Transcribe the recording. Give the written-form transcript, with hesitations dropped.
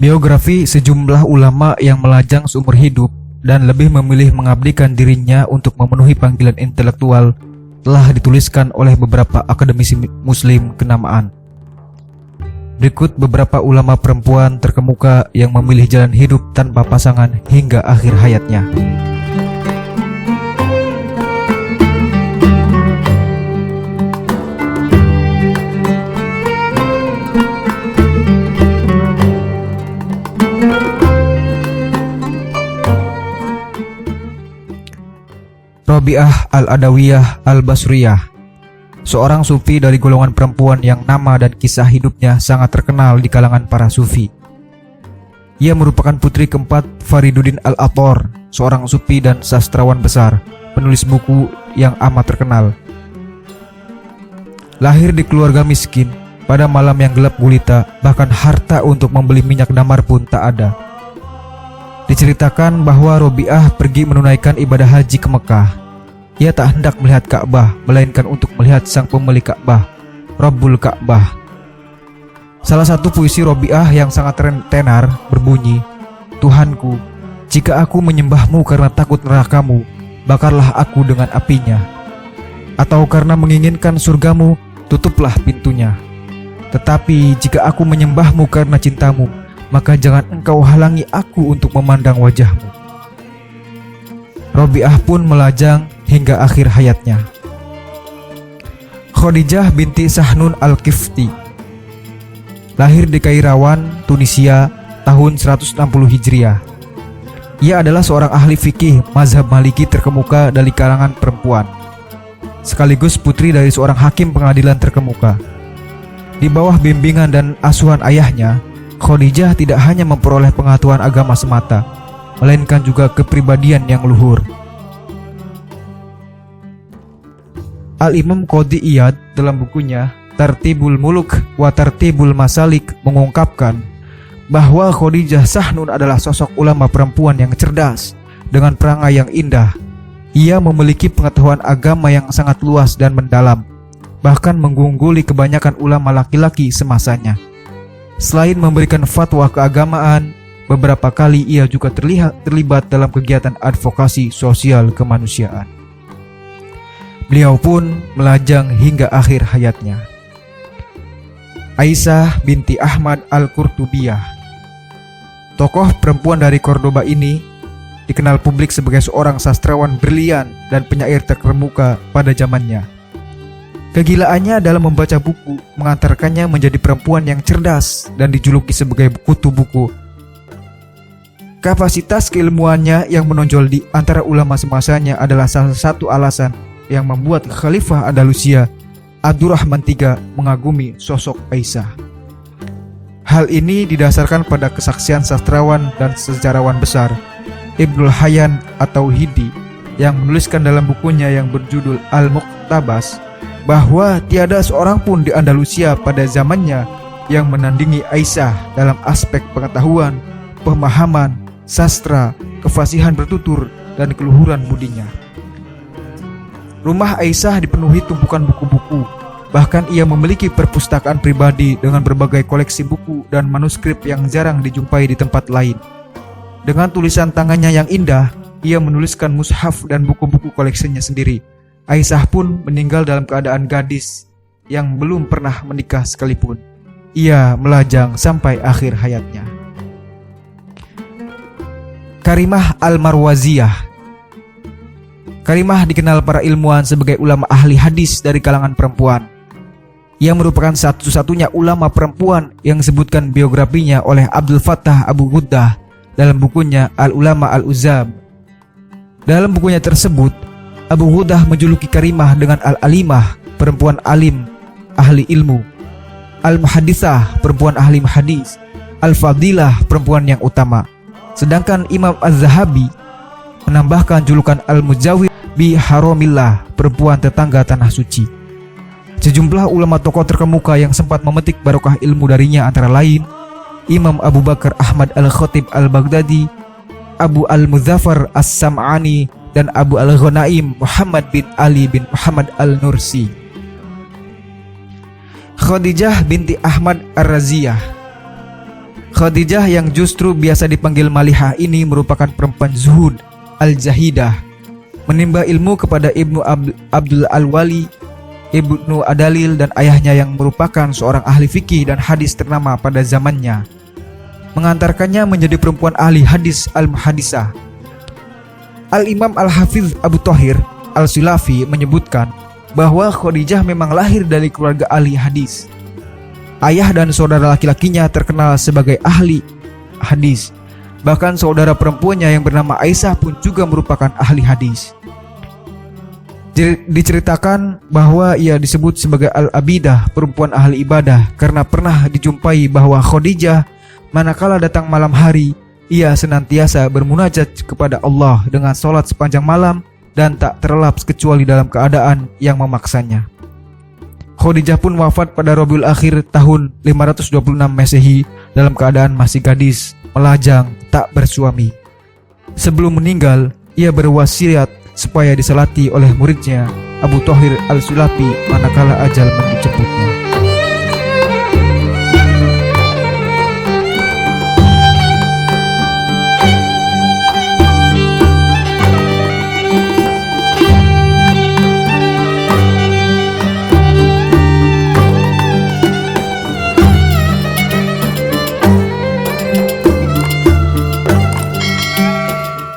Biografi sejumlah ulama yang melajang seumur hidup dan lebih memilih mengabdikan dirinya untuk memenuhi panggilan intelektual telah dituliskan oleh beberapa akademisi muslim kenamaan. Berikut beberapa ulama perempuan terkemuka yang memilih jalan hidup tanpa pasangan hingga akhir hayatnya. Rabi'ah al-Adawiyah al-Basriyah, seorang sufi dari golongan perempuan yang nama dan kisah hidupnya sangat terkenal di kalangan para sufi. Ia merupakan putri keempat Fariduddin al-Athar, seorang sufi dan sastrawan besar, penulis buku yang amat terkenal. Lahir di keluarga miskin, pada malam yang gelap gulita, bahkan harta untuk membeli minyak damar pun tak ada. Diceritakan bahwa Rabi'ah pergi menunaikan ibadah haji ke Mekah. Ia tak hendak melihat Ka'bah, melainkan untuk melihat sang pemilik Ka'bah, Rabbul Ka'bah. Salah satu puisi Rabi'ah yang sangat tenar berbunyi, "Tuhanku, jika aku menyembahmu karena takut nerakamu, bakarlah aku dengan apinya. Atau karena menginginkan surgamu, tutuplah pintunya. Tetapi jika aku menyembahmu karena cintamu, maka jangan engkau halangi aku untuk memandang wajahmu." Rabi'ah pun melajang hingga akhir hayatnya. Khadijah binti Sahnun al-Kifti, lahir di Kairawan, Tunisia, tahun 160 Hijriah. Ia adalah seorang ahli fikih mazhab Maliki terkemuka dari kalangan perempuan, sekaligus putri dari seorang hakim pengadilan terkemuka. Di bawah bimbingan dan asuhan ayahnya, Khadijah tidak hanya memperoleh pengetahuan agama semata, melainkan juga kepribadian yang luhur. Al-Imam Qadhi Iyad dalam bukunya Tartibul Muluk wa Tartibul Masalik mengungkapkan bahwa Khadijah Sahnun adalah sosok ulama perempuan yang cerdas dengan perangai yang indah. Ia memiliki pengetahuan agama yang sangat luas dan mendalam, bahkan mengungguli kebanyakan ulama laki-laki semasanya. Selain memberikan fatwa keagamaan, beberapa kali ia juga terlibat dalam kegiatan advokasi sosial kemanusiaan. Beliau pun melajang hingga akhir hayatnya. Aisyah binti Ahmad al-Qurtubiyah, tokoh perempuan dari Cordoba ini dikenal publik sebagai seorang sastrawan brilian dan penyair terkemuka pada zamannya. Kegilaannya dalam membaca buku mengantarkannya menjadi perempuan yang cerdas dan dijuluki sebagai kutu buku. Kapasitas keilmuannya yang menonjol di antara ulama semasanya adalah salah satu alasan yang membuat Khalifah Andalusia Abdurrahman III mengagumi sosok Aisyah. Hal ini didasarkan pada kesaksian sastrawan dan sejarawan besar Ibnul Hayyan atau Hidi yang menuliskan dalam bukunya yang berjudul Al-Muqtabas bahwa tiada seorang pun di Andalusia pada zamannya yang menandingi Aisyah dalam aspek pengetahuan, pemahaman, sastra, kefasihan bertutur, dan keluhuran budinya. Rumah Aisyah dipenuhi tumpukan buku-buku. Bahkan ia memiliki perpustakaan pribadi dengan berbagai koleksi buku dan manuskrip yang jarang dijumpai di tempat lain. Dengan tulisan tangannya yang indah, ia menuliskan mushaf dan buku-buku koleksinya sendiri. Aisyah pun meninggal dalam keadaan gadis yang belum pernah menikah sekalipun. Ia melajang sampai akhir hayatnya. Karimah al-Marwaziyah. Karimah dikenal para ilmuwan sebagai ulama ahli hadis dari kalangan perempuan. Ia merupakan satu-satunya ulama perempuan yang disebutkan biografinya oleh Abdul Fattah Abu Ghuddah dalam bukunya Al-Ulama Al-Uzab. Dalam bukunya tersebut, Abu Ghuddah menjuluki Karimah dengan Al-Alimah, perempuan alim, ahli ilmu, Al-Muhadithah, perempuan ahli hadis, Al-Fadilah, perempuan yang utama. Sedangkan Imam Az-Zahabi menambahkan julukan Al-Mujawir bi Haramillah, perempuan tetangga tanah suci. Sejumlah ulama tokoh terkemuka yang sempat memetik barokah ilmu darinya antara lain Imam Abu Bakar Ahmad Al-Khatib Al-Baghdadi, Abu Al-Muzaffar As-Sam'ani, dan Abu Al-Ghanaim Muhammad bin Ali bin Muhammad Al-Nursi. Khadijah binti Ahmad Ar-Raziyah. Khadijah yang justru biasa dipanggil Malihah ini merupakan perempuan zuhud al-jahidah, menimba ilmu kepada Ibnu Abdul Al-Wali, Ibnu Adalil dan ayahnya yang merupakan seorang ahli fikih dan hadis ternama pada zamannya, mengantarkannya menjadi perempuan ahli hadis al-muhadisah. Al-Imam Al-Hafiz Abu Thahir Al-Sulafi menyebutkan bahwa Khadijah memang lahir dari keluarga ahli hadis. Ayah dan saudara laki-lakinya terkenal sebagai ahli hadis. Bahkan saudara perempuannya yang bernama Aisyah pun juga merupakan ahli hadis. Diceritakan bahwa ia disebut sebagai Al-Abidah, perempuan ahli ibadah, karena pernah dijumpai bahwa Khadijah manakala datang malam hari, ia senantiasa bermunajat kepada Allah dengan sholat sepanjang malam dan tak terlelap kecuali dalam keadaan yang memaksanya. Khadijah pun wafat pada Rabiul Akhir tahun 526 Masehi dalam keadaan masih gadis, melajang, tak bersuami. Sebelum meninggal, ia berwasiat supaya disalati oleh muridnya Abu Thahir Al-Sulafi manakala ajal menjemputnya.